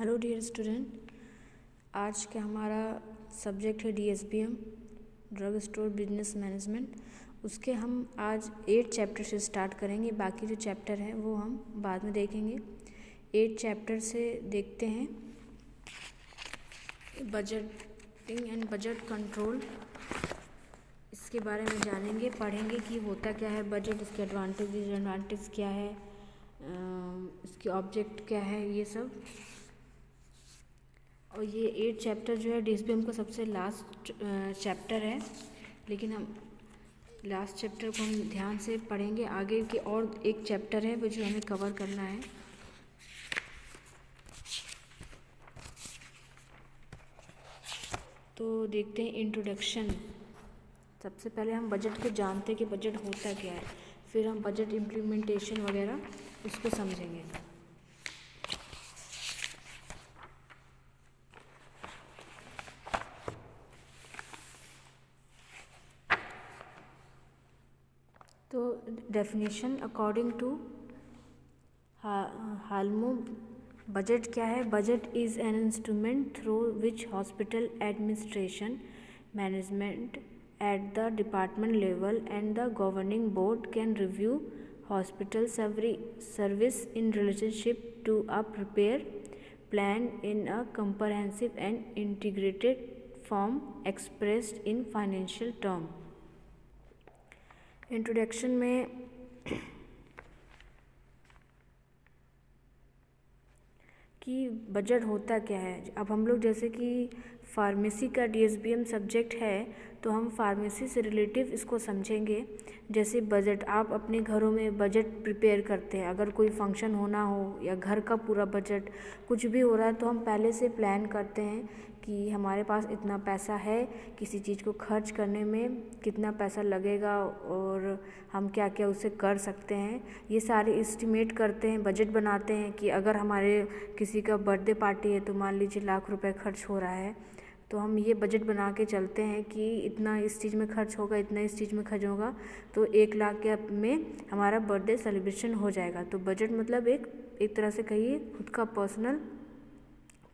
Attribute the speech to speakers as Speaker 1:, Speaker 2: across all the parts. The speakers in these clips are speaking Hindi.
Speaker 1: हेलो डियर स्टूडेंट, आज का हमारा सब्जेक्ट है DSBM, drug store business management. उसके हम आज 8 चैप्टर से स्टार्ट करेंगे। बाकी जो चैप्टर हैं वो हम बाद में देखेंगे। 8 चैप्टर से देखते हैं बजटिंग एंड बजट कंट्रोल। इसके बारे में जानेंगे, पढ़ेंगे कि होता क्या है बजट, इसके एडवांटेज डिसएडवांटेज क्या है, इसके ऑब्जेक्ट क्या है, ये सब। और ये 8 चैप्टर जो है DSBM का सबसे लास्ट चैप्टर है, लेकिन हम लास्ट चैप्टर को हम ध्यान से पढ़ेंगे। आगे के और एक चैप्टर है वो जो हमें कवर करना है। तो देखते हैं इंट्रोडक्शन। सबसे पहले हम बजट को जानते हैं कि बजट होता क्या है, फिर हम बजट इम्प्लीमेंटेशन वगैरह उसको समझेंगे। तो डेफिनेशन अकॉर्डिंग टू हाल्मो, बजट क्या है? Budget is an instrument through which hospital administration management at the department level and the governing board can review hospital service in relationship to a prepared plan in a comprehensive and integrated form expressed in financial term। Introduction में कि बजट होता क्या है। अब हम लोग जैसे कि फार्मेसी का DSBM सब्जेक्ट है तो हम फार्मेसी से रिलेटिव इसको समझेंगे। जैसे बजट, आप अपने घरों में बजट प्रिपेयर करते हैं। अगर कोई फंक्शन होना हो या घर का पूरा बजट कुछ भी हो रहा है तो हम पहले से प्लान करते हैं कि हमारे पास इतना पैसा है, किसी चीज़ को खर्च करने में कितना पैसा लगेगा और हम क्या क्या उसे कर सकते हैं, ये सारे एस्टिमेट करते हैं, बजट बनाते हैं। कि अगर हमारे किसी का बर्थडे पार्टी है तो मान लीजिए लाख रुपए खर्च हो रहा है, तो हम ये बजट बना के चलते हैं कि इतना इस चीज़ में खर्च होगा, इतना इस चीज़ में खर्च होगा, तो 1 लाख के में हमारा बर्थडे सेलिब्रेशन हो जाएगा। तो बजट मतलब एक तरह से कहिए खुद का पर्सनल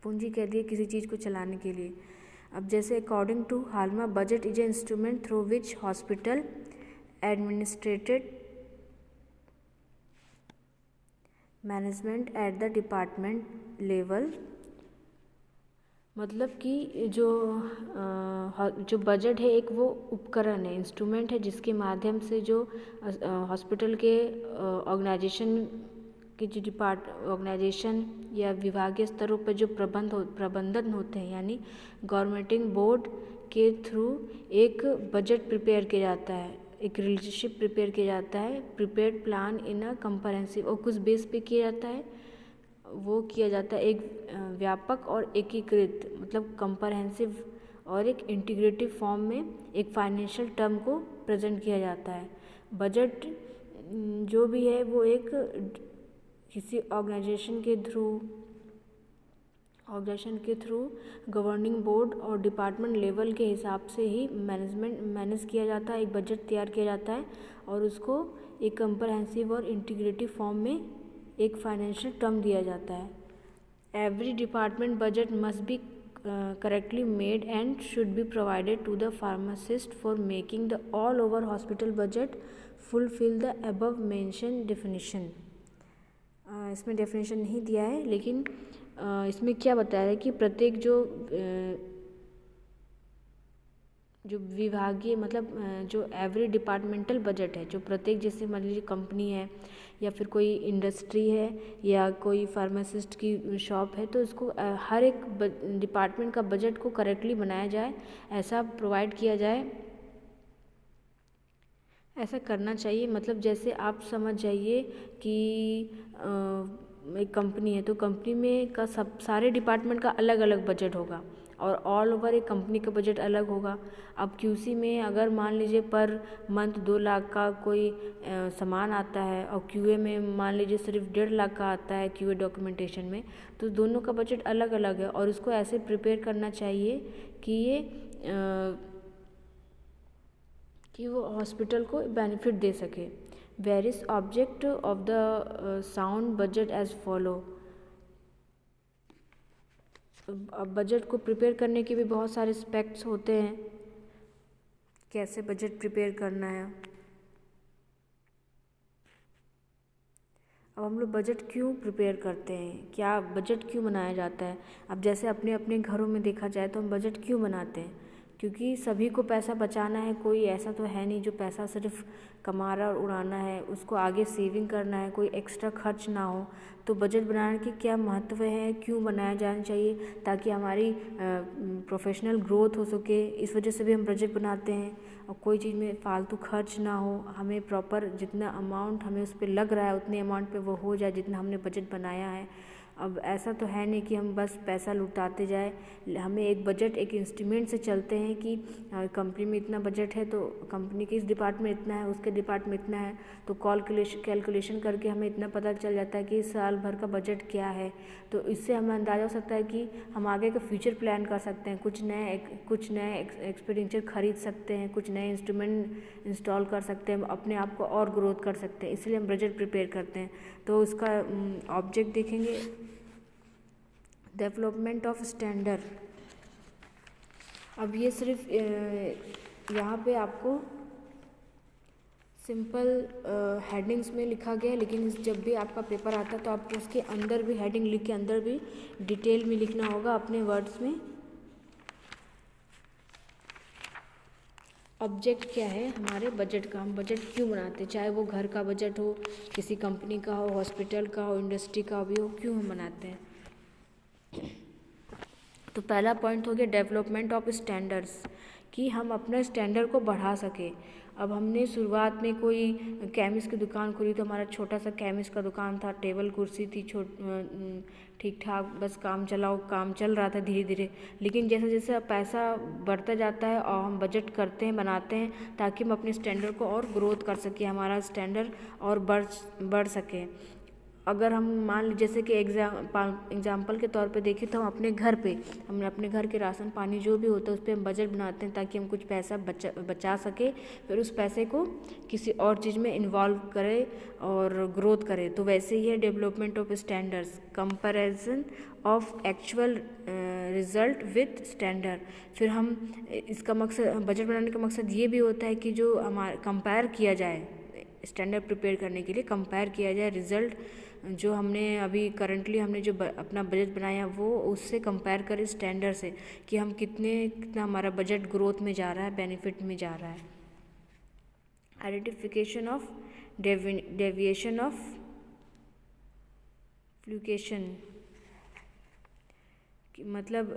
Speaker 1: पूंजी कह दिए किसी चीज़ को चलाने के लिए। अब जैसे अकॉर्डिंग टू हाल्मा, budget is a instrument through which hospital administrated management at the department level. मतलब कि जो बजट है एक वो उपकरण है, इंस्ट्रूमेंट है, जिसके माध्यम से जो हॉस्पिटल के ऑर्गेनाइजेशन के जो ऑर्गेनाइजेशन या विभागीय स्तरों पर जो प्रबंधन होते हैं, यानी गवर्नमेंटिंग बोर्ड के थ्रू एक बजट प्रिपेयर किया जाता है, एक रिलेशनशिप प्रिपेयर किया जाता है, prepared plan in a comprehensive, और कुछ बेस पे किया जाता है, वो किया जाता है एक व्यापक और एकीकृत, मतलब कंप्रहेंसिव और एक इंटीग्रेटिव फॉर्म में एक फाइनेंशियल टर्म को प्रेजेंट किया जाता है। बजट जो भी है वो एक किसी ऑर्गेनाइजेशन के थ्रू गवर्निंग बोर्ड और डिपार्टमेंट लेवल के हिसाब से ही मैनेज किया जाता है, एक बजट तैयार किया जाता है और उसको एक कंप्रहेंसिव और इंटीग्रेटिव फॉर्म में एक फाइनेंशियल टर्म दिया जाता है। Every department budget must be correctly made and should be provided to the pharmacist for making the all over hospital budget fulfil the above mention definition. इसमें डेफिनेशन नहीं दिया है, लेकिन इसमें क्या बताया है कि प्रत्येक जो विभागीय, मतलब जो एवरी डिपार्टमेंटल बजट है, जो प्रत्येक, जैसे मान लीजिए कंपनी है या फिर कोई इंडस्ट्री है या कोई फार्मासिस्ट की शॉप है, तो इसको हर एक डिपार्टमेंट का बजट को करेक्टली बनाया जाए, ऐसा प्रोवाइड किया जाए, ऐसा करना चाहिए। मतलब जैसे आप समझ जाइए कि एक कंपनी है तो कंपनी में का सारे डिपार्टमेंट का अलग अलग बजट होगा और ऑल ओवर एक कंपनी का बजट अलग होगा। अब QC में अगर मान लीजिए पर मंथ 2 लाख का कोई सामान आता है और QA में मान लीजिए सिर्फ 1.5 लाख का आता है QA डॉक्यूमेंटेशन में, तो दोनों का बजट अलग अलग है और उसको ऐसे प्रिपेयर करना चाहिए कि वो हॉस्पिटल को बेनिफिट दे सके। Various object of the sound budget as follow. अब बजट को प्रिपेयर करने के भी बहुत सारे एस्पेक्ट्स होते हैं, कैसे बजट प्रिपेयर करना है। अब हम लोग बजट क्यों प्रिपेयर करते हैं, क्या बजट क्यों बनाया जाता है। अब जैसे अपने अपने घरों में देखा जाए तो हम बजट क्यों बनाते हैं, क्योंकि सभी को पैसा बचाना है। कोई ऐसा तो है नहीं जो पैसा सिर्फ कमा रहा और उड़ाना है, उसको आगे सेविंग करना है, कोई एक्स्ट्रा खर्च ना हो। तो बजट बनाने की क्या महत्व है, क्यों बनाया जाना चाहिए, ताकि हमारी प्रोफेशनल ग्रोथ हो सके। इस वजह से भी हम बजट बनाते हैं। और कोई चीज़ में फालतू खर्च ना हो, हमें प्रॉपर जितना अमाउंट हमें उस पर लग रहा है उतने अमाउंट पे वो हो जाए जितना हमने बजट बनाया है। अब ऐसा तो है नहीं कि हम बस पैसा लुटाते जाए। हमें एक बजट एक इंस्ट्रूमेंट से चलते हैं कि कंपनी में इतना बजट है तो कंपनी के इस डिपार्टमेंट में इतना है, उसके डिपार्टमेंट में इतना है, तो कैलकुलेशन करके हमें इतना पता चल जाता है कि साल भर का बजट क्या है। तो इससे हमें अंदाज़ा हो सकता है कि हम आगे का फ्यूचर प्लान कर सकते हैं, कुछ नए एक्सपेंडिचर खरीद सकते हैं, कुछ नए इंस्ट्रूमेंट इंस्टॉल कर सकते हैं, अपने आप को और ग्रोथ कर सकते हैं। इसलिए हम बजट प्रिपेयर करते हैं। तो उसका ऑब्जेक्ट देखेंगे, डेवलपमेंट ऑफ स्टैंडर्ड। अब ये सिर्फ यहाँ पे आपको सिंपल हेडिंग्स में लिखा गया है, लेकिन जब भी आपका पेपर आता है तो आपको उसके अंदर भी हेडिंग लिख के अंदर भी डिटेल में लिखना होगा अपने वर्ड्स में। ऑब्जेक्ट क्या है हमारे बजट का, हम बजट क्यों बनाते हैं, चाहे वो घर का बजट हो, किसी कंपनी का हो, हॉस्पिटल का हो, इंडस्ट्री का भी हो, क्यों हम बनाते हैं। तो पहला पॉइंट हो गया डेवलपमेंट ऑफ स्टैंडर्ड्स, कि हम अपने स्टैंडर्ड को बढ़ा सकें। अब हमने शुरुआत में कोई केमिस्ट की दुकान खोली तो हमारा छोटा सा केमिस्ट का दुकान था, टेबल कुर्सी थी, ठीक ठाक बस काम चल रहा था धीरे धीरे। लेकिन जैसे जैसे पैसा बढ़ता जाता है और हम बजट करते हैं, बनाते हैं, ताकि हम अपने स्टैंडर्ड को और ग्रोथ कर सकें, हमारा स्टैंडर्ड और बढ़ सके। अगर हम मान लीजिए जैसे कि एग्जाम्पल के तौर पे देखें तो हम अपने घर के राशन पानी जो भी होता है उस पर हम बजट बनाते हैं, ताकि हम कुछ पैसा बचा सके, फिर उस पैसे को किसी और चीज़ में इन्वॉल्व करें और ग्रोथ करें। तो वैसे ही है development of standards, comparison of actual result with standard. फिर हम इसका मकसद, बजट बनाने का मकसद ये भी होता है कि जो हमारा कंपेयर किया जाए, स्टैंडर्ड प्रिपेयर करने के लिए कंपेयर किया जाए रिज़ल्ट जो हमने अभी करंटली हमने जो अपना बजट बनाया वो उससे कंपेयर करें स्टैंडर्ड से, कि हम कितना हमारा बजट ग्रोथ में जा रहा है, बेनिफिट में जा रहा है। आइडेंटिफिकेशन ऑफ डेविएशन ऑफ फ्लूकेशन, मतलब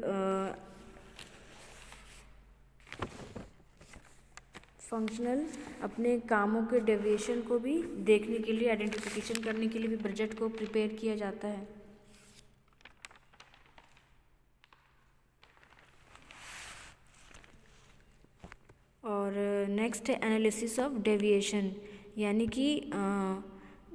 Speaker 1: फंक्शनल अपने कामों के डेविएशन को भी देखने के लिए, आइडेंटिफिकेशन करने के लिए भी बजट को प्रिपेयर किया जाता है। और नेक्स्ट है एनालिसिस ऑफ डेविएशन, यानी कि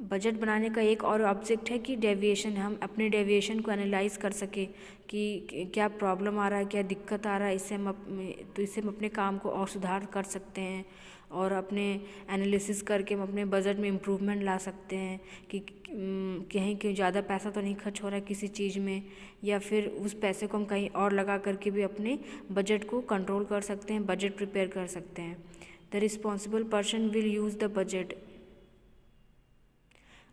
Speaker 1: बजट बनाने का एक और ऑब्जेक्ट है कि डेविएशन, हम अपने डेविएशन को एनालाइज कर सके कि क्या प्रॉब्लम आ रहा है, क्या दिक्कत आ रहा है, इससे हम अपने काम को और सुधार कर सकते हैं और अपने एनालिसिस करके हम अपने बजट में इम्प्रूवमेंट ला सकते हैं कि कहीं ज़्यादा पैसा तो नहीं खर्च हो रहा है किसी चीज़ में, या फिर उस पैसे को हम कहीं और लगा करके भी अपने बजट को कंट्रोल कर सकते हैं, बजट प्रिपेयर कर सकते हैं। The responsible person will use the budget.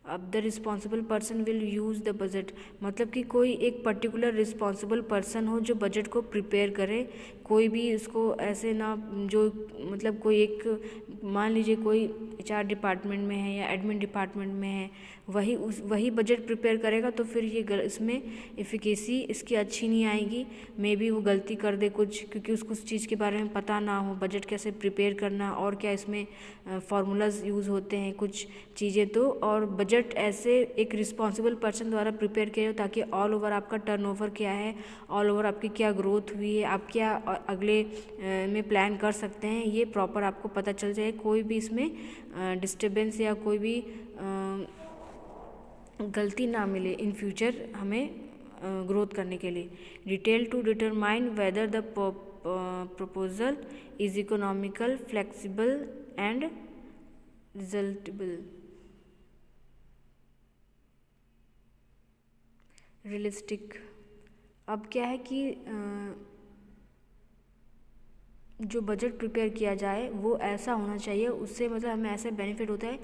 Speaker 1: अब the responsible person will use the budget, मतलब कि कोई एक पर्टिकुलर रिस्पॉन्सिबल पर्सन हो जो बजट को प्रिपेयर करे। कोई भी उसको ऐसे ना, जो मतलब कोई एक, मान लीजिए कोई HR डिपार्टमेंट में है या एडमिन डिपार्टमेंट में है, वही बजट प्रिपेयर करेगा तो फिर ये इसमें एफिकेसी इसकी अच्छी नहीं आएगी। मे बी वो गलती कर दे कुछ, क्योंकि उसको उस चीज़ के बारे में पता ना हो, बजट कैसे प्रिपेयर करना और क्या इसमें फार्मूलाज यूज़ होते हैं कुछ चीज़ें। तो और बजट ऐसे एक रिस्पॉन्सिबल पर्सन द्वारा प्रिपेयर किया हो ताकि ऑल ओवर आपका टर्नओवर क्या है, ऑल ओवर आपकी क्या ग्रोथ हुई है, आप क्या अगले में प्लान कर सकते हैं, ये प्रॉपर आपको पता चल जाए। कोई भी इसमें डिस्टर्बेंस या कोई भी गलती ना मिले इन फ्यूचर हमें ग्रोथ करने के लिए। Detail to determine whether the proposal is economical, flexible and resultable, realistic. अब क्या है कि जो बजट प्रिपेयर किया जाए वो ऐसा होना चाहिए, उससे मतलब हमें ऐसा बेनिफिट होता है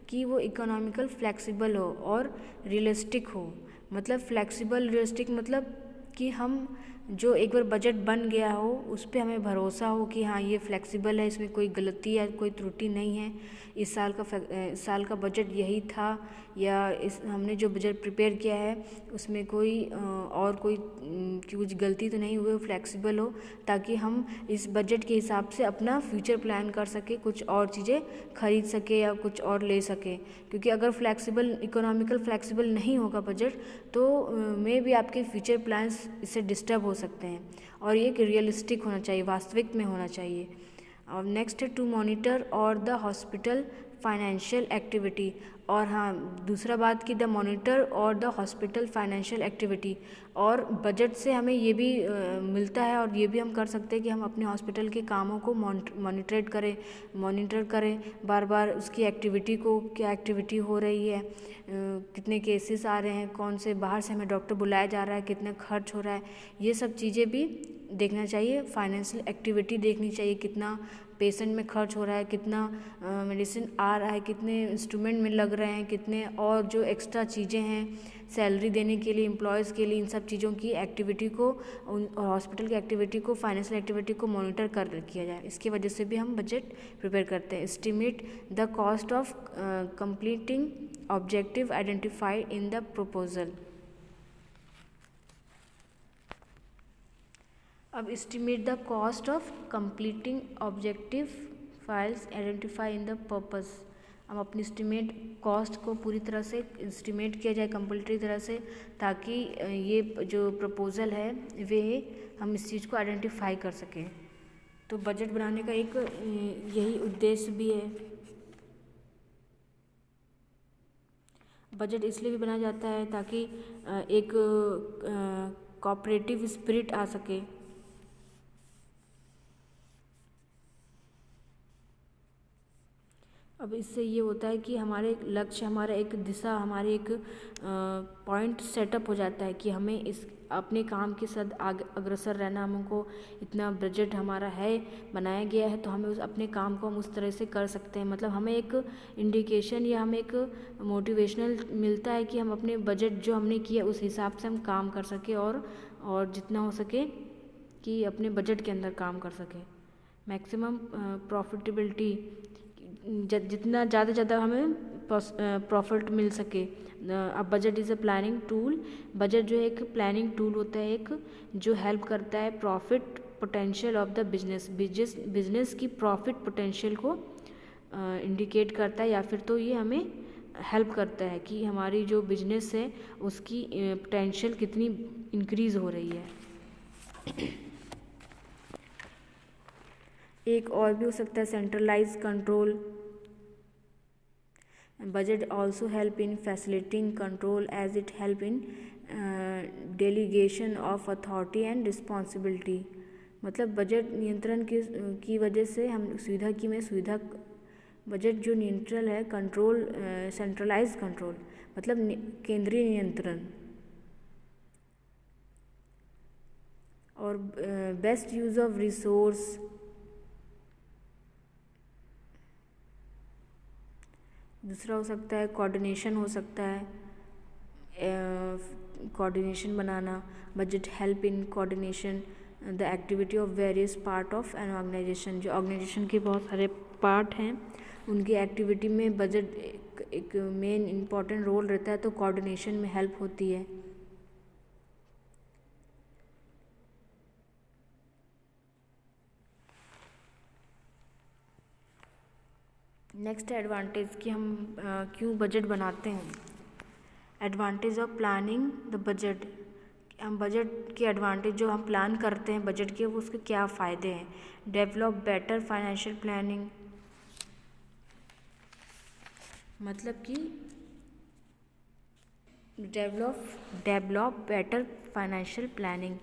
Speaker 1: कि वो इकोनॉमिकल, फ्लेक्सिबल हो और रियलिस्टिक हो। मतलब फ्लेक्सिबल, रियलिस्टिक मतलब कि हम जो एक बार बजट बन गया हो उस पर हमें भरोसा हो कि हाँ ये फ्लेक्सिबल है, इसमें कोई गलती या कोई त्रुटि नहीं है, इस साल का बजट यही था, या इस हमने जो बजट प्रिपेयर किया है उसमें कोई और कोई कुछ गलती तो नहीं हुई, फ्लेक्सिबल हो, ताकि हम इस बजट के हिसाब से अपना फ्यूचर प्लान कर सके, कुछ और चीज़ें खरीद सके या कुछ और ले सके। क्योंकि अगर फ्लेक्सिबल, इकोनॉमिकल फ्लेक्सिबल नहीं होगा बजट तो मे भी आपके फ्यूचर प्लान्स इससे डिस्टर्ब हो सकते हैं। और ये कि रियलिस्टिक होना चाहिए, वास्तविक में होना चाहिए। और नेक्स्ट है टू मॉनिटर और द हॉस्पिटल फाइनेंशियल एक्टिविटी। और हाँ, दूसरा बात कि द मॉनिटर और द हॉस्पिटल फाइनेंशियल एक्टिविटी, और बजट से हमें ये भी मिलता है और ये भी हम कर सकते हैं कि हम अपने हॉस्पिटल के कामों को मॉनिटर करें बार बार, उसकी एक्टिविटी को, क्या एक्टिविटी हो रही है, कितने केसेस आ रहे हैं, कौन से बाहर से हमें डॉक्टर बुलाया जा रहा है, कितना खर्च हो रहा है, ये सब चीज़ें भी देखना चाहिए। फाइनेंशियल एक्टिविटी देखनी चाहिए, कितना पेशेंट में खर्च हो रहा है, कितना मेडिसिन आ रहा है, कितने इंस्ट्रूमेंट में लग रहे हैं, कितने और जो एक्स्ट्रा चीज़ें हैं सैलरी देने के लिए, एम्प्लॉयज़ के लिए, इन सब चीज़ों की एक्टिविटी को, हॉस्पिटल की एक्टिविटी को, फाइनेंशियल एक्टिविटी को मॉनिटर कर किया जाए। इसकी वजह से भी हम बजट प्रिपेयर करते हैं। Estimate the cost of completing objective identified in the proposal. अब estimate the cost of completing objective files identify in the purpose. हम अपनी एस्टिमेट कॉस्ट को पूरी तरह से एस्टिमेट किया जाए कंप्लीटली तरह से, ताकि ये जो प्रपोज़ल है वे हम इस चीज़ को आइडेंटिफाई कर सकें। तो बजट बनाने का एक यही उद्देश्य भी है। बजट इसलिए भी बनाया जाता है ताकि एक कोऑपरेटिव स्पिरिट आ सके। अब इससे ये होता है कि हमारे एक लक्ष्य, हमारा एक दिशा, हमारे एक पॉइंट सेटअप हो जाता है कि हमें इस अपने काम के साथ आगे अग्रसर रहना, हमको इतना बजट हमारा है, बनाया गया है, तो हमें उस अपने काम को हम उस तरह से कर सकते हैं। मतलब हमें एक इंडिकेशन या हमें एक मोटिवेशनल मिलता है कि हम अपने बजट जो हमने किया उस हिसाब से हम काम कर सके, और जितना हो सके कि अपने बजट के अंदर काम कर सके। मैक्सिमम प्रॉफिटेबिलिटी, जितना ज़्यादा ज़्यादा हमें प्रॉफिट मिल सके। अब budget is a planning tool. Budget जो है एक प्लानिंग टूल होता है, एक जो हेल्प करता है profit potential of the business की प्रॉफिट पोटेंशियल को इंडिकेट करता है, या फिर तो ये हमें हेल्प करता है कि हमारी जो बिजनेस है उसकी पोटेंशियल कितनी इंक्रीज़ हो रही है। एक और भी हो सकता है centralise control. Budget also help in facilitating control as it help in delegation of authority and responsibility. मतलब बजट नियंत्रण की वजह से हम सुविधा बजट जो नियंत्रण है, कंट्रोल, सेंट्रलाइज कंट्रोल मतलब केंद्रीय नियंत्रण, और बेस्ट यूज़ ऑफ रिसोर्स। दूसरा हो सकता है कोऑर्डिनेशन, हो सकता है कोऑर्डिनेशन बनाना। Budget help in coordination the activity of various part of an organisation. जो ऑर्गेनाइजेशन के बहुत सारे पार्ट हैं उनकी एक्टिविटी में बजट एक मेन इम्पॉर्टेंट रोल रहता है, तो कोऑर्डिनेशन में हेल्प होती है। नेक्स्ट एडवांटेज कि हम क्यों बजट बनाते हैं। Advantage of planning the budget. हम बजट के एडवांटेज जो हम प्लान करते हैं बजट के, वो उसके क्या फ़ायदे हैं। डेवलप बेटर फाइनेंशियल प्लानिंग, मतलब कि डेवलप बेटर फाइनेंशियल प्लानिंग।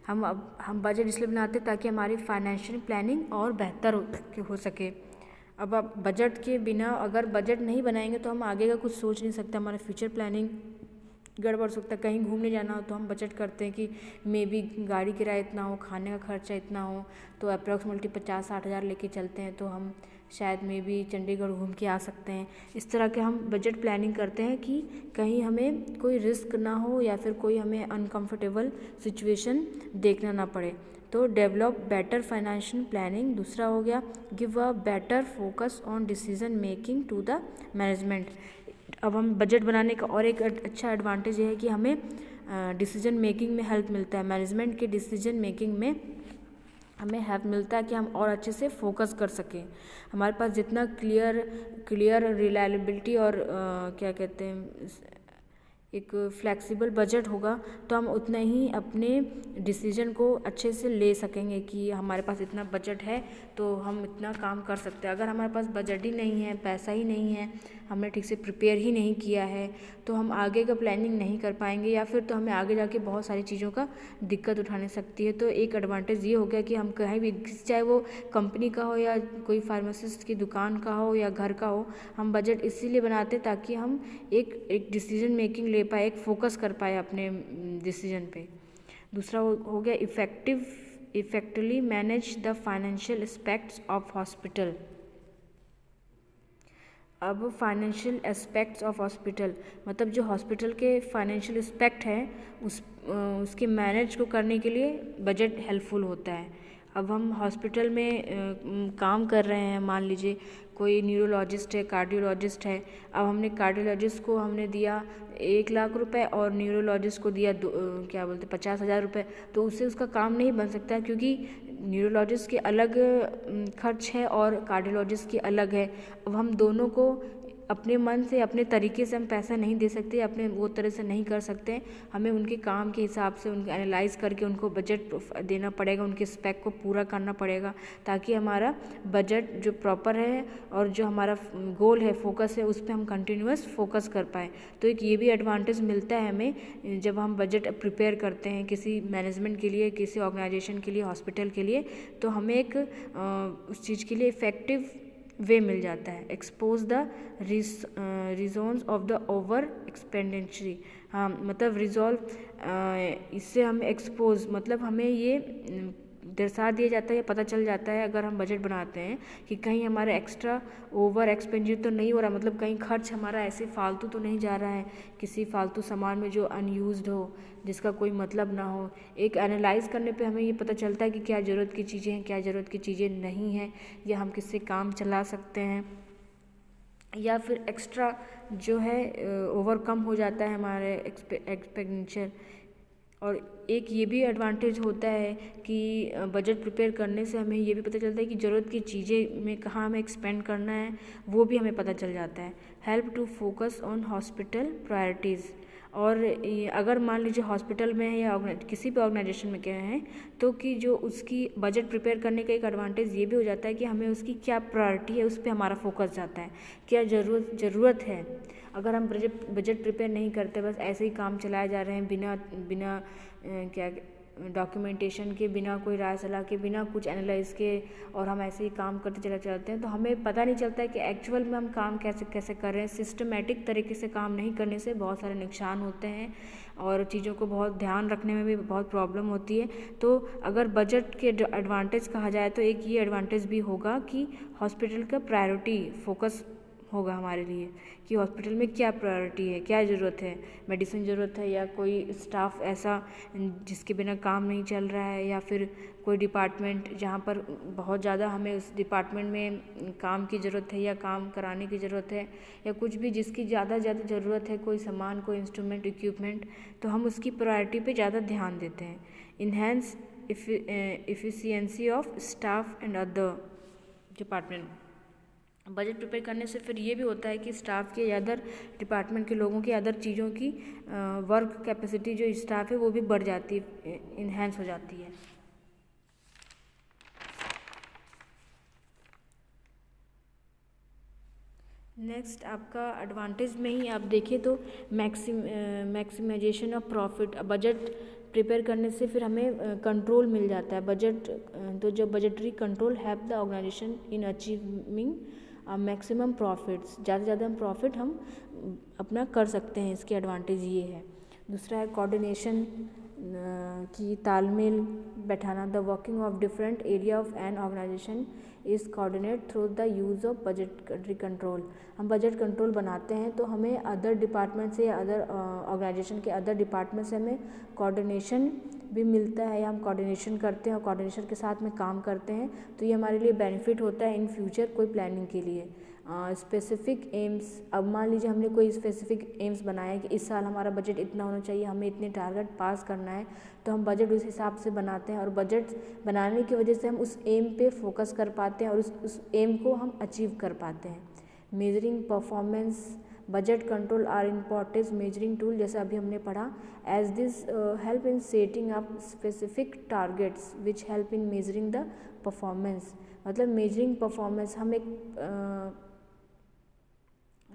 Speaker 1: हम बजट इसलिए बनाते हैं ताकि हमारी फाइनेंशियल प्लानिंग और बेहतर हो सके। अब आप बजट के बिना, अगर बजट नहीं बनाएंगे तो हम आगे का कुछ सोच नहीं सकते, हमारा फ्यूचर प्लानिंग गड़बड़ हो सकता है। कहीं घूमने जाना हो तो हम बजट करते हैं कि मे बी गाड़ी किराया इतना हो, खाने का खर्चा इतना हो, तो अप्रॉक्सीमेटली 50-60 हज़ार लेके चलते हैं तो हम शायद मे बी चंडीगढ़ घूम के आ सकते हैं। इस तरह के हम बजट प्लानिंग करते हैं कि कहीं हमें कोई रिस्क ना हो या फिर कोई हमें अनकंफर्टेबल सिचुएशन देखना ना पड़े। तो डेवलप बेटर फाइनेंशियल प्लानिंग। दूसरा हो गया give a better focus on decision making to the management. अब हम बजट बनाने का और एक अच्छा एडवांटेज ये है कि हमें डिसीजन मेकिंग में हेल्प मिलता है। मैनेजमेंट के डिसीजन मेकिंग में हमें हेल्प मिलता है कि हम और अच्छे से फोकस कर सकें। हमारे पास जितना क्लियर रिलायबिलिटी और क्या कहते हैं एक फ्लेक्सिबल बजट होगा तो हम उतना ही अपने डिसीजन को अच्छे से ले सकेंगे कि हमारे पास इतना बजट है तो हम इतना काम कर सकते हैं। अगर हमारे पास बजट ही नहीं है, पैसा ही नहीं है, हमने ठीक से प्रिपेयर ही नहीं किया है तो हम आगे का प्लानिंग नहीं कर पाएंगे या फिर तो हमें आगे जाके बहुत सारी चीज़ों का दिक्कत उठाने सकती है। तो एक एडवांटेज ये हो गया कि हम कहीं भी, चाहे वो कंपनी का हो या कोई फार्मासिस्ट की दुकान का हो या घर का हो, हम बजट इसीलिए बनाते ताकि हम एक डिसीजन मेकिंग ले पाए, एक फोकस कर पाए अपने डिसीजन पे। दूसरा हो गया effectively manage the financial aspects of hospital. अब फाइनेंशियल एस्पेक्ट्स ऑफ हॉस्पिटल मतलब जो हॉस्पिटल के फाइनेंशियल एस्पेक्ट है उसके मैनेज को करने के लिए बजट हेल्पफुल होता है। अब हम हॉस्पिटल में काम कर रहे हैं, मान लीजिए कोई न्यूरोलॉजिस्ट है, कार्डियोलॉजिस्ट है। अब हमने कार्डियोलॉजिस्ट को हमने दिया 1 लाख रुपए और न्यूरोलॉजिस्ट को दिया 50 हज़ार रुपये, तो उससे उसका काम नहीं बन सकता क्योंकि न्यूरोलॉजिस्ट के अलग खर्च है और कार्डियोलॉजिस्ट की अलग है। अब हम दोनों को अपने मन से, अपने तरीके से हम पैसा नहीं दे सकते, अपने वो तरह से नहीं कर सकते। हमें उनके काम के हिसाब से उनके एनालाइज करके उनको बजट देना पड़ेगा, उनके स्पेक को पूरा करना पड़ेगा ताकि हमारा बजट जो प्रॉपर है और जो हमारा गोल है, फोकस है, उस पर हम कंटिन्यूअस फोकस कर पाए। तो एक ये भी एडवांटेज मिलता है हमें जब हम बजट प्रिपेयर करते हैं किसी मैनेजमेंट के लिए, किसी ऑर्गेनाइजेशन के लिए, हॉस्पिटल के लिए, तो हमें एक उस चीज़ के लिए इफ़ेक्टिव वे मिल जाता है। Expose the reasons of the over expenditure. हाँ, मतलब रिजॉल्व, इससे हम एक्सपोज मतलब हमें ये दर्शा दिया जाता है या पता चल जाता है अगर हम बजट बनाते हैं कि कहीं हमारा एक्स्ट्रा ओवर एक्सपेंडिचर तो नहीं हो रहा, मतलब कहीं खर्च हमारा ऐसे फालतू तो नहीं जा रहा है किसी फालतू सामान में जो अनयूज्ड हो, जिसका कोई मतलब ना हो। एक एनालाइज करने पे हमें ये पता चलता है कि क्या ज़रूरत की चीज़ें हैं, क्या ज़रूरत की चीज़ें नहीं हैं, या हम किससे काम चला सकते हैं या फिर एक्स्ट्रा जो है ओवरकम हो जाता है हमारे एक्सपेंडिचर। और एक ये भी एडवांटेज होता है कि बजट प्रिपेयर करने से हमें ये भी पता चलता है कि ज़रूरत की चीज़ें में कहाँ हमें एक्सपेंड करना है, वो भी हमें पता चल जाता है। Help to focus on hospital priorities. और अगर मान लीजिए हॉस्पिटल में है या किसी भी ऑर्गेनाइजेशन में क्या है तो कि जो उसकी बजट प्रिपेयर करने का एक एडवांटेज ये भी हो जाता है कि हमें उसकी क्या प्रायोरिटी है उस पर हमारा फोकस जाता है, क्या ज़रूरत है। अगर हम बजट प्रिपेयर नहीं करते, बस ऐसे ही काम चलाए जा रहे हैं बिना क्या डॉक्यूमेंटेशन के, बिना कोई राय सलाह के, बिना कुछ एनालाइज के, और हम ऐसे ही काम करते चले जाते हैं तो हमें पता नहीं चलता है कि एक्चुअल में हम काम कैसे कर रहे हैं। सिस्टमेटिक तरीके से काम नहीं करने से बहुत सारे नुकसान होते हैं और चीज़ों को बहुत ध्यान रखने में भी बहुत प्रॉब्लम होती है। तो अगर बजट के एडवांटेज कहा जाए तो एक ये एडवांटेज भी होगा कि हॉस्पिटल का प्रायोरिटी फोकस होगा हमारे लिए कि हॉस्पिटल में क्या प्रायोरिटी है, क्या ज़रूरत है, मेडिसिन ज़रूरत है या कोई स्टाफ ऐसा जिसके बिना काम नहीं चल रहा है, या फिर कोई डिपार्टमेंट जहाँ पर बहुत ज़्यादा हमें उस डिपार्टमेंट में काम की ज़रूरत है या काम कराने की ज़रूरत है, या कुछ भी जिसकी ज़्यादा ज़रूरत है, कोई सामान, कोई इंस्ट्रूमेंट, इक्विपमेंट, तो हम उसकी प्रायोरिटी पे ज़्यादा ध्यान देते हैं। Enhance efficiency of staff and other department. Budget prepare करने से फिर ये भी होता है कि स्टाफ के, अदर डिपार्टमेंट के लोगों की, अदर चीज़ों की वर्क कैपेसिटी जो स्टाफ है वो भी बढ़ जाती है, इन्हेंस हो जाती है। नेक्स्ट आपका एडवांटेज में ही आप देखें तो maximisation of profit. Budget prepare करने से फिर हमें कंट्रोल मिल जाता है। बजट तो जो budgetary control help the organisation in achieving maximum profits. ज़्यादा से ज़्यादा हम प्रॉफिट हम अपना कर सकते हैं, इसके एडवांटेज ये है। दूसरा है कोऑर्डिनेशन की तालमेल बैठाना। The working of different area of an organisation is coordinate through the use of budget control. हम बजट कंट्रोल बनाते हैं तो हमें अदर डिपार्टमेंट से या अदर ऑर्गेनाइजेशन के अदर डिपार्टमेंट से हमें कोऑर्डिनेशन भी मिलता है, या हम कोऑर्डिनेशन करते हैं और कोऑर्डिनेशन के साथ में काम करते हैं, तो ये हमारे लिए बेनिफिट होता है इन फ्यूचर कोई प्लानिंग के लिए। स्पेसिफिक एम्स, अब मान लीजिए हमने कोई स्पेसिफिक एम्स बनाया कि इस साल हमारा बजट इतना होना चाहिए, हमें इतने टारगेट पास करना है, तो हम बजट उस हिसाब से बनाते हैं और बजट बनाने की वजह से हम उस एम पे फोकस कर पाते हैं और उस एम को हम अचीव कर पाते हैं। Measuring performance, budget control are important measuring tool, जैसे अभी हमने पढ़ा, as this help in setting up specific targets which help in measuring the performance. मतलब मेजरिंग परफॉर्मेंस, हम एक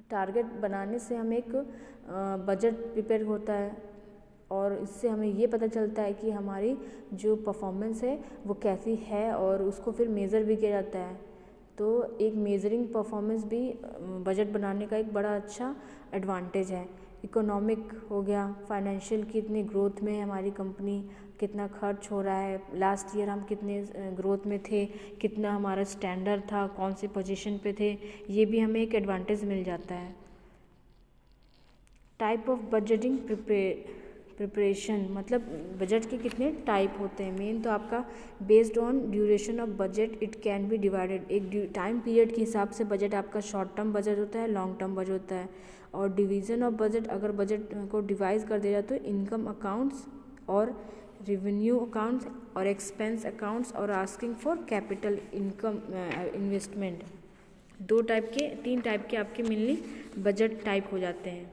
Speaker 1: टारगेट बनाने से हमें एक बजट प्रिपेयर होता है और इससे हमें ये पता चलता है कि हमारी जो परफॉर्मेंस है वो कैसी है और उसको फिर मेज़र भी किया जाता है। तो एक मेजरिंग परफॉर्मेंस भी बजट बनाने का एक बड़ा अच्छा एडवांटेज है। इकोनॉमिक हो गया, फाइनेंशियल कितनी ग्रोथ में है हमारी कंपनी, कितना खर्च हो रहा है, लास्ट ईयर हम कितने ग्रोथ में थे, कितना हमारा स्टैंडर्ड था, कौन सी पोजीशन पे थे, ये भी हमें एक एडवांटेज मिल जाता है। टाइप ऑफ बजटिंग प्रिपरेशन, मतलब बजट के कितने टाइप होते हैं। मेन तो आपका based on duration of budget it can be divided, एक टाइम पीरियड के हिसाब से बजट आपका शॉर्ट टर्म बजट होता है, लॉन्ग टर्म बजट होता है। और डिवीज़न ऑफ बजट, अगर बजट को डिवाइड कर दिया जाए तो इनकम अकाउंट्स और रेवेन्यू अकाउंट्स और एक्सपेंस अकाउंट्स और asking for capital income investment, तीन टाइप के आपके मेनली बजट टाइप हो जाते हैं।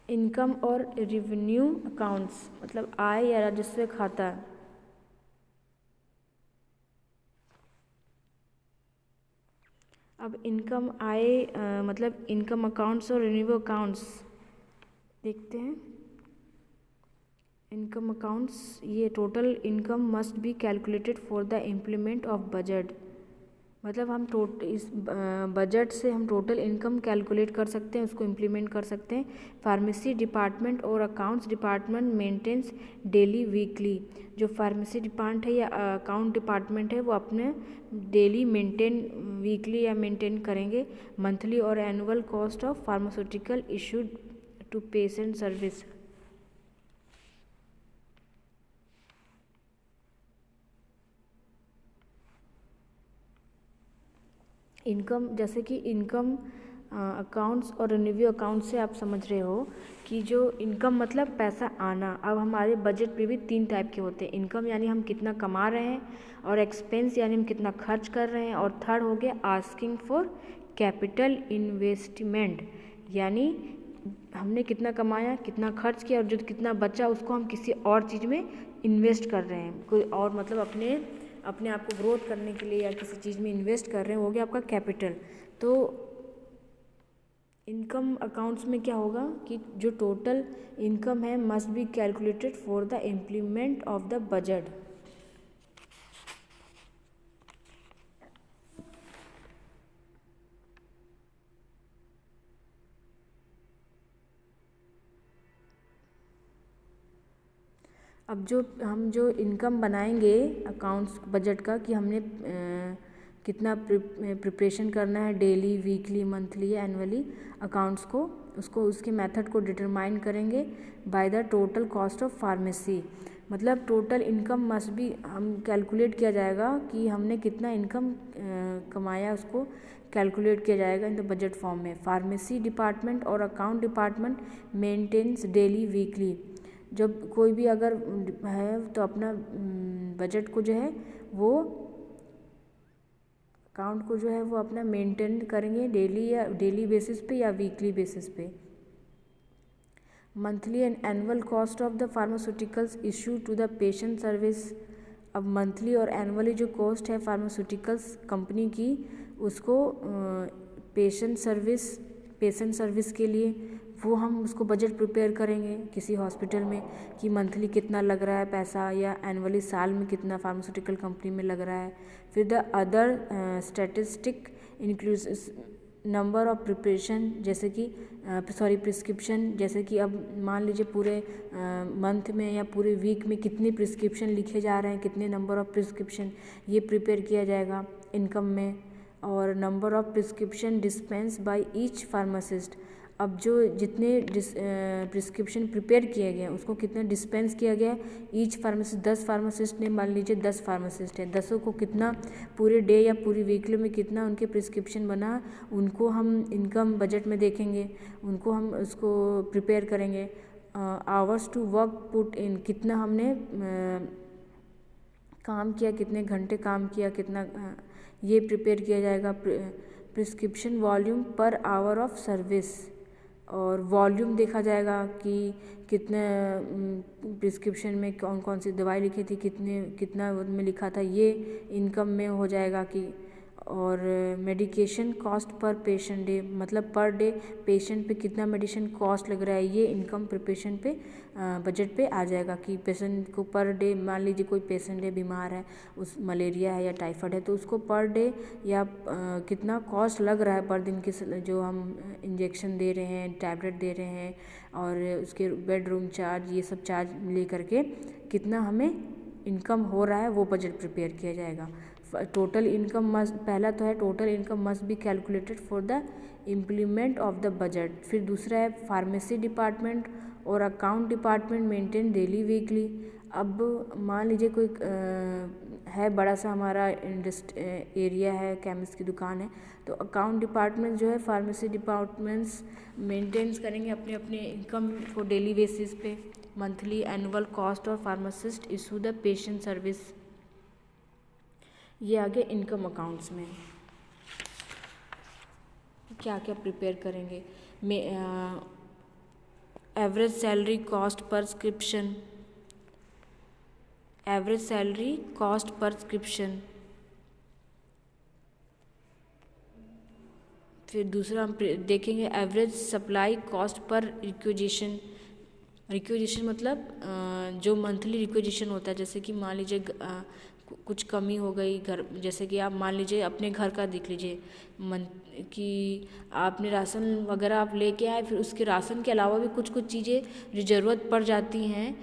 Speaker 1: इनकम और रेवेन्यू अकाउंट्स मतलब आय या राजस्व खाता। अब इनकम आय मतलब इनकम अकाउंट्स और रेवेन्यू अकाउंट्स देखते हैं। इनकम अकाउंट्स, ये total income must be calculated for the implement of budget, मतलब हम इस बजट से हम टोटल इनकम कैलकुलेट कर सकते हैं, उसको इम्प्लीमेंट कर सकते हैं। फार्मेसी डिपार्टमेंट और accounts department maintains daily weekly, जो फार्मेसी डिपार्टमेंट है या अकाउंट डिपार्टमेंट है वो अपने डेली मेंटेन वीकली या मेंटेन करेंगे मंथली और annual cost of pharmaceutical issued to patient service. Income, जैसे कि इनकम अकाउंट्स और रेवेन्यू अकाउंट से आप समझ रहे हो कि जो इनकम मतलब पैसा आना। अब हमारे बजट में भी तीन टाइप के होते हैं, इनकम यानी हम कितना कमा रहे हैं, और एक्सपेंस यानी हम कितना खर्च कर रहे हैं, और थर्ड हो गया आस्किंग फॉर कैपिटल इन्वेस्टमेंट, यानी हमने कितना कमाया, कितना खर्च किया और जो कितना बचा उसको हम किसी और चीज़ में इन्वेस्ट कर रहे हैं, कोई और मतलब अपने आप को ग्रोथ करने के लिए या किसी चीज़ में इन्वेस्ट कर रहे हैं, हो गया आपका कैपिटल। तो इनकम अकाउंट्स में क्या होगा कि जो टोटल इनकम है must be calculated for the implement of the budget. अब हम जो इनकम बनाएंगे अकाउंट्स बजट का कि हमने कितना प्रिपरेशन करना है डेली, वीकली, मंथली या एनुअली अकाउंट्स को, उसके मेथड को डिटरमाइन करेंगे by the total cost of pharmacy. मतलब टोटल इनकम मस्ट बी हम कैलकुलेट किया जाएगा कि हमने कितना इनकम कमाया, उसको कैलकुलेट किया जाएगा इन द बजट फॉर्म में। फार्मेसी डिपार्टमेंट और account department maintains daily, weekly, जब कोई भी अगर है तो अपना बजट को जो है वो अकाउंट को जो है वो अपना मेंटेन करेंगे डेली बेसिस पे या वीकली बेसिस पे। Monthly and annual cost of the pharmaceuticals issue to the patient service. अब मंथली और एनुअली जो कॉस्ट है फार्मास्यूटिकल्स कंपनी की, उसको पेशेंट सर्विस के लिए वो हम उसको बजट प्रिपेयर करेंगे किसी हॉस्पिटल में कि मंथली कितना लग रहा है पैसा, या एनुअली साल में कितना फार्मास्यूटिकल कंपनी में लग रहा है। फिर the other statistic number of preparation जैसे कि प्रिस्क्रिप्शन, जैसे कि अब मान लीजिए पूरे मंथ में या पूरे वीक में कितने प्रिस्क्रिप्शन लिखे जा रहे हैं, कितने नंबर ऑफ प्रिस्क्रिप्शन, ये प्रिपेयर किया जाएगा इनकम में। और number of prescription dispense by each pharmacist, अब जो जितने प्रिस्क्रिप्शन प्रिपेयर किए गए हैं उसको कितना डिस्पेंस किया गया है। ईच फार्मासिस्ट, 10 फार्मासिस्ट ने, मान लीजिए 10 फार्मासिस्ट है, 10 को कितना पूरे डे या पूरी वीकली में कितना उनके प्रिस्क्रिप्शन बना, उनको हम इनकम बजट में देखेंगे, उनको हम उसको प्रिपेयर करेंगे। Hours to work put in, कितना हमने काम किया, कितने घंटे काम किया, कितना ये प्रिपेयर किया जाएगा। Prescription volume per hour of service, और वॉल्यूम देखा जाएगा कि कितने प्रिस्क्रिप्शन में कौन कौन सी दवाई लिखी थी, कितना में लिखा था, ये इनकम में हो जाएगा कि। और medication cost per patient day, मतलब पर डे पेशेंट पे कितना मेडिसिन कॉस्ट लग रहा है, ये इनकम प्रिपरेशन पे बजट पे आ जाएगा कि पेशेंट को पर डे, मान लीजिए कोई पेशेंट है बीमार है, उस मलेरिया है या टाइफाइड है, तो उसको पर डे या कितना कॉस्ट लग रहा है पर दिन के, जो हम इंजेक्शन दे रहे हैं, टैबलेट दे रहे हैं, और उसके बेडरूम चार्ज, ये सब चार्ज ले करके कितना हमें इनकम हो रहा है, वो बजट प्रिपेयर किया जाएगा। टोटल इनकम मस्ट, पहला तो है total income must be calculated for the implement of the budget. फिर दूसरा है फार्मेसी डिपार्टमेंट और account department maintain daily weekly. अब मान लीजिए कोई है बड़ा सा हमारा एरिया है, केमिस्ट की दुकान है, तो अकाउंट डिपार्टमेंट जो है फार्मेसी डिपार्टमेंट्स मेंटेन्स करेंगे अपने अपने इनकम को डेली बेसिस पे, मंथली एनुअल कॉस्ट, और pharmacist issue the patient service. ये आगे इनकम अकाउंट्स में क्या क्या प्रिपेयर करेंगे। Average salary cost per स्क्रिप्शन, average salary cost per स्क्रिप्शन। फिर दूसरा हम देखेंगे average supply cost per requisition. Requisition मतलब जो मंथली रिक्विजिशन होता है, जैसे कि मान लीजिए कुछ कमी हो गई घर, जैसे कि आप मान लीजिए अपने घर का देख लीजिए कि आपने राशन वगैरह आप लेके आए, फिर उसके राशन के अलावा भी कुछ कुछ चीज़ें जो ज़रूरत पड़ जाती हैं,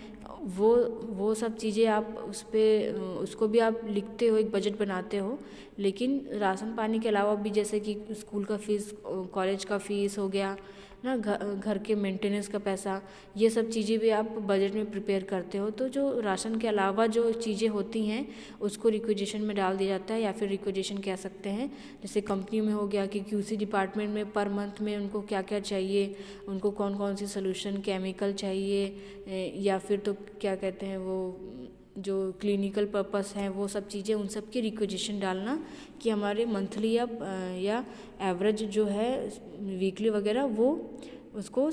Speaker 1: वो सब चीज़ें आप उसको भी आप लिखते हो, एक बजट बनाते हो। लेकिन राशन पानी के अलावा भी, जैसे कि स्कूल का फ़ीस, कॉलेज का फ़ीस हो गया ना, घर के मेंटेनेंस का पैसा, ये सब चीज़ें भी आप बजट में प्रिपेयर करते हो। तो जो राशन के अलावा जो चीज़ें होती हैं उसको रिक्विजिशन में डाल दिया जाता है, या फिर रिक्विजिशन कह सकते हैं। जैसे कंपनी में हो गया कि क्यूसी डिपार्टमेंट में पर मंथ में उनको क्या क्या चाहिए, उनको कौन कौन सी सोल्यूशन केमिकल चाहिए, या फिर तो क्या कहते हैं वो जो क्लिनिकल पर्पस हैं, वो सब चीज़ें, उन सब की रिक्विजिशन डालना कि हमारे मंथली या एवरेज जो है वीकली वगैरह, वो उसको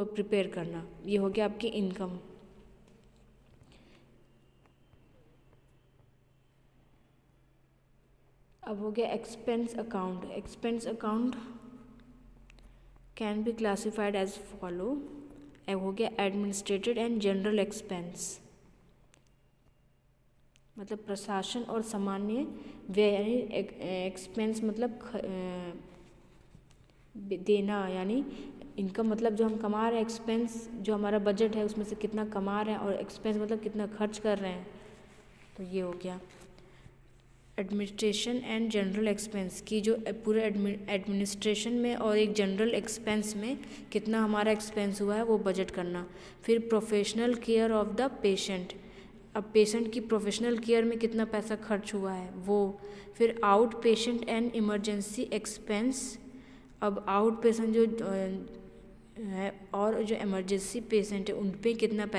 Speaker 1: प्रिपेयर करना। ये हो गया आपकी इनकम। अब हो गया expense account. Expense account can be classified as follow. हो गया एडमिनिस्ट्रेटिव एंड जनरल एक्सपेंस, मतलब प्रशासन और सामान्य व्यय, यानी एक्सपेंस मतलब देना, यानी इनकम मतलब जो हम कमा रहे हैं, एक्सपेंस जो हमारा बजट है उसमें से कितना कमा रहे हैं, और एक्सपेंस मतलब कितना खर्च कर रहे हैं। तो ये हो गया एडमिनिस्ट्रेशन एंड जनरल एक्सपेंस की, जो पूरे एडमिनिस्ट्रेशन में और एक जनरल एक्सपेंस में कितना हमारा एक्सपेंस हुआ है वो बजट करना। फिर professional care of the patient, अब पेशेंट की प्रोफेशनल केयर में कितना पैसा खर्च हुआ है वो। फिर out patient and emergency expense, अब आउट पेशेंट जो है और जो इमरजेंसी पेशेंट है उन पे कितना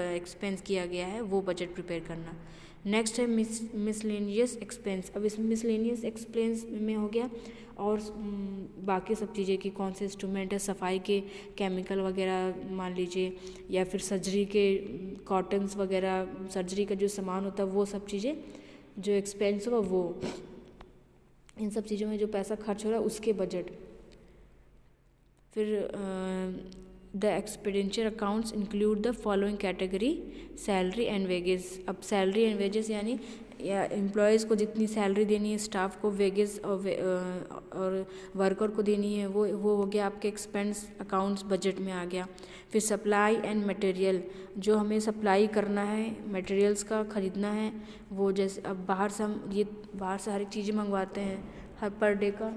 Speaker 1: एक्सपेंस किया गया है वो बजट प्रिपेयर करना। नेक्स्ट है मिसलेनियस एक्सपेंस। अब इसमें मिसलेनियस एक्सपेंस में हो गया और बाकी सब चीज़ें कि कौन से इंस्ट्रूमेंट है, सफाई के केमिकल वगैरह मान लीजिए, या फिर सर्जरी के कॉटन्स वगैरह, सर्जरी का जो सामान होता है वो सब चीज़ें जो एक्सपेंस होगा वो, इन सब चीज़ों में जो पैसा खर्च हो रहा है उसके बजट। फिर the expenditure accounts include the following category, salary and wages. अब सैलरी एंड वेजेस यानी या एम्प्लॉयज़ को जितनी सैलरी देनी है, स्टाफ को वेजेस और वर्कर को देनी है, वो हो गया आपके एक्सपेंस अकाउंट्स बजट में आ गया। फिर सप्लाई एंड मटेरियल, जो हमें सप्लाई करना है, मटेरियल्स का ख़रीदना है, वो जैसे अब बाहर से हम बाहर से हर एक चीज़ें मंगवाते हैं हर पर डे का।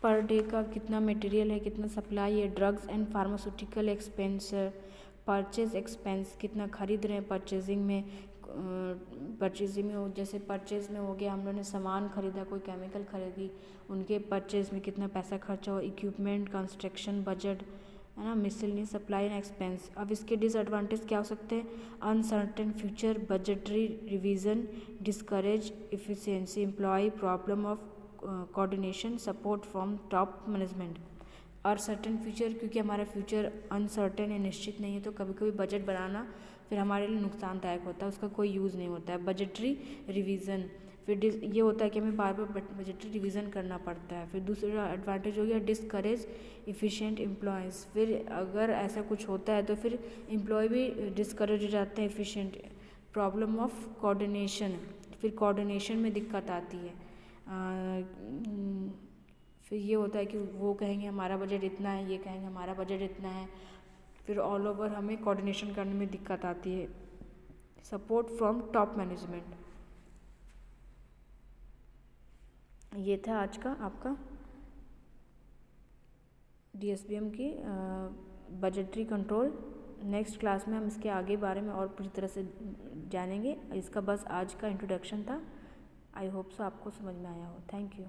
Speaker 1: पर डे का कितना मटेरियल है, कितना सप्लाई है। Drugs and pharmaceutical expense, purchase expense, कितना खरीद रहे हैं परचेजिंग में। जैसे परचेज में हो गया, हम लोगों ने सामान खरीदा, कोई केमिकल खरीदी, उनके परचेज में कितना पैसा खर्चा हो। इक्विपमेंट, कंस्ट्रक्शन बजट, है ना। Miscellaneous supply and expense. अब इसके डिसएडवांटेज क्या हो सकते हैं? Uncertain future, budgetary revision, discourage efficiency, employ problem of coordination, support from top management. और सर्टेन फ्यूचर, क्योंकि हमारा फ्यूचर अनसर्टेन है, निश्चित नहीं है, तो कभी कभी बजट बनाना फिर हमारे लिए नुकसानदायक होता है, उसका कोई यूज़ नहीं होता है। बजटरी रिवीजन, फिर ये होता है कि हमें बार बार बजटरी रिवीजन करना पड़ता है। फिर दूसरा एडवांटेज हो गया डिस्करेज इफ़िशिएंट एम्प्लॉयज़। फिर अगर ऐसा कुछ होता है तो फिर एम्प्लॉय भी डिस्करेज हो जाते हैं एफिशिएंट। प्रॉब्लम ऑफ कोऑर्डिनेशन, फिर कोऑर्डिनेशन में दिक्कत आती है। फिर ये होता है कि वो कहेंगे हमारा बजट इतना है, ये कहेंगे हमारा बजट इतना है, फिर ऑल ओवर हमें कोऑर्डिनेशन करने में दिक्कत आती है। Support from top management. ये था आज का आपका DSBM की बजटरी कंट्रोल। नेक्स्ट क्लास में हम इसके आगे बारे में और पूरी तरह से जानेंगे। इसका बस आज का इंट्रोडक्शन था। आई होप सो आपको समझ में आया हो। Thank you.